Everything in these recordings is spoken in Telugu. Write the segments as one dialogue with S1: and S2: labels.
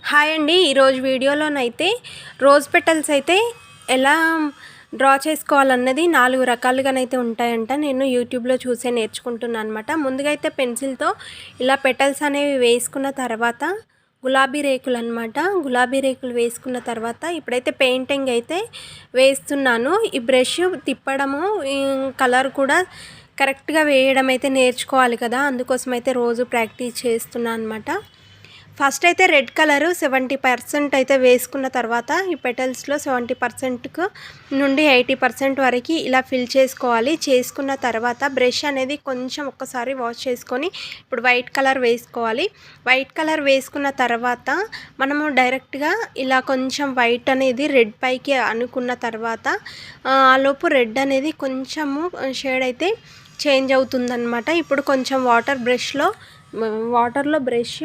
S1: హాయ్ అండి. ఈరోజు వీడియోలోనైతే రోజ్ పెటల్స్ అయితే ఎలా డ్రా చేసుకోవాలన్నది 4 రకాలుగానైతే ఉంటాయంట. నేను యూట్యూబ్లో చూసే నేర్చుకుంటున్నాను అనమాట. ముందుగా అయితే పెన్సిల్తో ఇలా పెటల్స్ అనేవి వేసుకున్న తర్వాత గులాబీ రేకులు అనమాట. గులాబీ రేకులు వేసుకున్న తర్వాత ఇప్పుడైతే పెయింటింగ్ అయితే వేస్తున్నాను. ఈ బ్రష్ తిప్పడము, ఈ కలర్ కూడా కరెక్ట్గా వేయడం అయితే నేర్చుకోవాలి కదా, అందుకోసం అయితే రోజు ప్రాక్టీస్ చేస్తున్నాను అనమాట. ఫస్ట్ అయితే రెడ్ కలరు 70% అయితే వేసుకున్న తర్వాత ఈ పెటల్స్లో 70% నుండి 80% వరకు ఇలా ఫిల్ చేసుకోవాలి. చేసుకున్న తర్వాత బ్రష్ అనేది కొంచెం ఒక్కసారి వాష్ చేసుకొని ఇప్పుడు వైట్ కలర్ వేసుకోవాలి. వైట్ కలర్ వేసుకున్న తర్వాత మనము డైరెక్ట్గా ఇలా కొంచెం వైట్ అనేది రెడ్ పైకి అనుకున్న తర్వాత ఆలోపు రెడ్ అనేది కొంచెము షేడ్ అయితే చేంజ్ అవుతుందన్నమాట. ఇప్పుడు కొంచెం వాటర్లో బ్రష్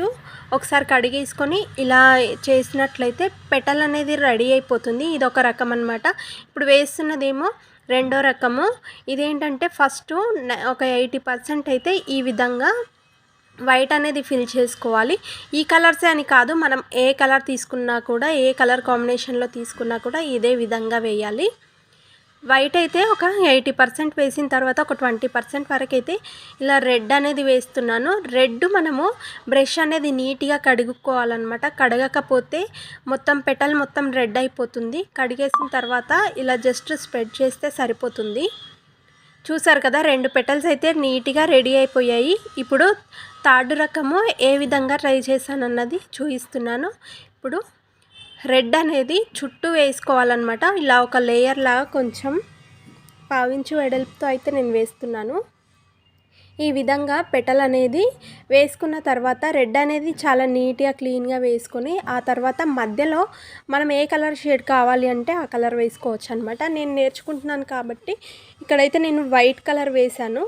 S1: ఒకసారి కడిగేసుకొని ఇలా చేసినట్లయితే పెటల్ అనేది రెడీ అయిపోతుంది. ఇది ఒక రకం అన్నమాట. ఇప్పుడు వేస్తున్నదేమో రెండో రకము. ఇదేంటంటే ఫస్ట్ ఒక 80% అయితే ఈ విధంగా వైట్ అనేది ఫిల్ చేసుకోవాలి. ఈ కలర్సే అని కాదు, మనం ఏ కలర్ తీసుకున్నా కూడా, ఏ కలర్ కాంబినేషన్లో తీసుకున్నా కూడా ఇదే విధంగా వేయాలి. వైట్ అయితే ఒక 80% వేసిన తర్వాత ఒక 20% వరకు అయితే ఇలా రెడ్ అనేది వేస్తున్నాను. రెడ్ మనము బ్రష్ అనేది నీట్గా కడుక్కోవాలన్నమాట. కడగకపోతే మొత్తం పెటల్ మొత్తం రెడ్ అయిపోతుంది. కడిగేసిన తర్వాత ఇలా జస్ట్ స్ప్రెడ్ చేస్తే సరిపోతుంది. చూసారు కదా, 2 పెటల్స్ అయితే నీట్గా రెడీ అయిపోయాయి. ఇప్పుడు థర్డ్ రకము ఏ విధంగా ట్రై చేశానన్నది చూపిస్తున్నాను. ఇప్పుడు రెడ్ అనేది చుట్టూ వేసుకోవాలన్నమాట. ఇలా ఒక లేయర్ లాగా కొంచెం పావించు వెడల్పుతో అయితే నేను వేస్తున్నాను. ఈ విధంగా పెటల్ అనేది వేసుకున్న తర్వాత రెడ్ అనేది చాలా నీట్గా క్లీన్గా వేసుకొని ఆ తర్వాత మధ్యలో మనం ఏ కలర్ షేడ్ కావాలి అంటే ఆ కలర్ వేసుకోవచ్చు అనమాట. నేను నేర్చుకుంటున్నాను కాబట్టి ఇక్కడైతే నేను వైట్ కలర్ వేశాను.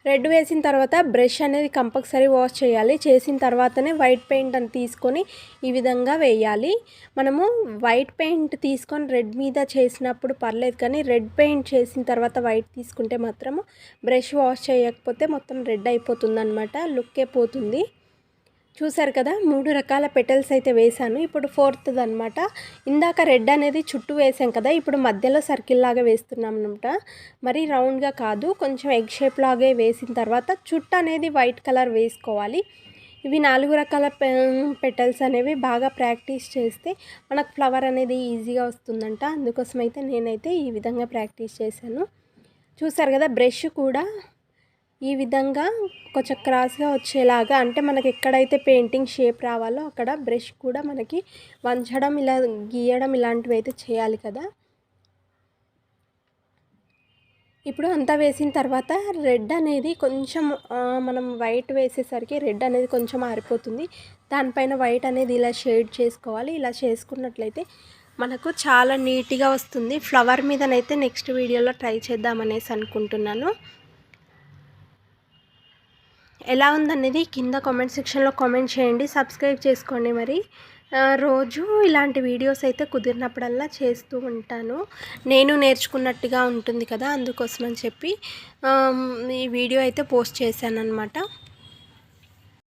S1: రెడ్ వేసిన తర్వాత బ్రష్ అనేది కంపల్సరీ వాష్ చేయాలి. చేసిన తర్వాతనే వైట్ పెయింట్ అని తీసుకొని ఈ విధంగా వేయాలి. మనము వైట్ పెయింట్ తీసుకొని రెడ్ మీద చేసినప్పుడు పర్లేదు, కానీ రెడ్ పెయింట్ చేసిన తర్వాత వైట్ తీసుకుంటే మాత్రము బ్రష్ వాష్ చేయకపోతే మొత్తం రెడ్ అయిపోతుంది అనమాట, లుక్కే పోతుంది. చూసారు కదా, 3 రకాల పెటల్స్ అయితే వేసాను. ఇప్పుడు ఫోర్త్ది అనమాట. ఇందాక రెడ్ అనేది చుట్టూ వేసాం కదా, ఇప్పుడు మధ్యలో సర్కిల్ లాగా వేస్తున్నాం అనమాట. మరి రౌండ్గా కాదు, కొంచెం ఎగ్ షేప్ లాగే వేసిన తర్వాత చుట్టూ అనేది వైట్ కలర్ వేసుకోవాలి. ఇవి 4 రకాల పెటల్స్ అనేవి బాగా ప్రాక్టీస్ చేస్తే మనకు ఫ్లవర్ అనేది ఈజీగా వస్తుందంట. అందుకోసం అయితే నేనైతే ఈ విధంగా ప్రాక్టీస్ చేశాను. చూసారు కదా, బ్రష్ కూడా ఈ విధంగా కొంచెం క్రాస్గా వచ్చేలాగా, అంటే మనకి ఎక్కడైతే పెయింటింగ్ షేప్ రావాలో అక్కడ బ్రష్ కూడా మనకి వంచడం, ఇలా గీయడం ఇలాంటివి అయితే చేయాలి కదా. ఇప్పుడు అంతా వేసిన తర్వాత రెడ్ అనేది కొంచెం మనం వైట్ వేసేసరికి రెడ్ అనేది కొంచెం ఆరిపోతుంది. దానిపైన వైట్ అనేది ఇలా షేడ్ చేసుకోవాలి. ఇలా చేసుకున్నట్లయితే మనకు చాలా నీట్గా వస్తుంది. ఫ్లవర్ మీదనైతే నెక్స్ట్ వీడియోలో ట్రై చేద్దామనేసి అనుకుంటున్నాను. ఎలా ఉందనేది కింద కామెంట్ సెక్షన్లో కామెంట్ చేయండి. సబ్స్క్రైబ్ చేసుకోండి. మరి రోజు ఇలాంటి వీడియోస్ అయితే కుదిరినప్పుడల్లా చేస్తూ ఉంటాను. నేను నేర్చుకున్నట్టుగా ఉంటుంది కదా, అందుకోసం అని చెప్పి ఈ వీడియో అయితే పోస్ట్ చేశాను అనమాట.